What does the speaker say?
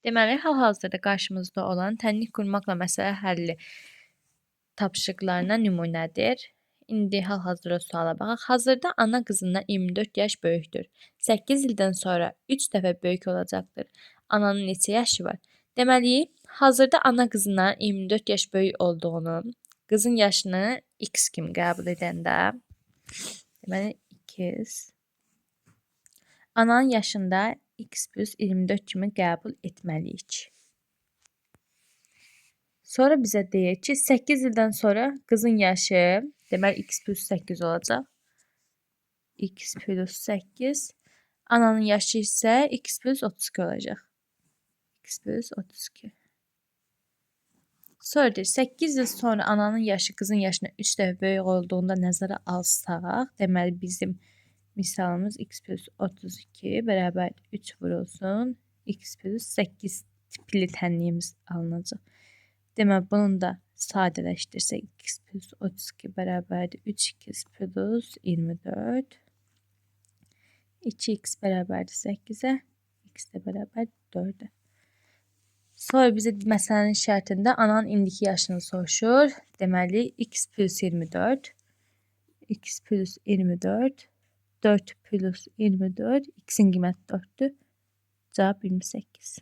Deməli, hal-hazırda qarşımızda olan tənlik qurmaqla məsələ həlli tapşırıqlarına nümunədir. İndi hal-hazırda suala baxaq. Hazırda ana qızından 24 yaş böyükdür. 8 ildən sonra 3 dəfə böyük olacaqdır. Ananın neçə yaşı var? Deməli, hazırda ana qızından 24 yaş böyük olduğunu, qızın yaşını x kimi qəbul edəndə, deməli, x ananın yaşında x plus 24 kimi qəbul etməliyik. Sonra bizə deyir ki, 8 ildən sonra qızın yaşı, deməli x plus 8 olacaq. X plus 8. Ananın yaşı isə x plus 32 olacaq. X plus 32. Sonra deyir, 8 il sonra ananın yaşı qızın yaşına 3 dəfə böyük olduğunda nəzərə alsaq, deməli bizim misalımız x plus 32 bərabər 3 vurulsun. X plus 8 tipli tənliyimiz alınacaq. Deməli, bunu da sadələşdirsək, x plus 32 bərabərdir 3x plus 24. 2x bərabərdir 8-ə, x də bərabər 4-ə. Sonra bizə məsələnin şərtində ananın indiki yaşını soruşur. Deməli, x plus 24, x plus 24, 4 plus 24, x-in qiyməti 4-dür. Cavab 28.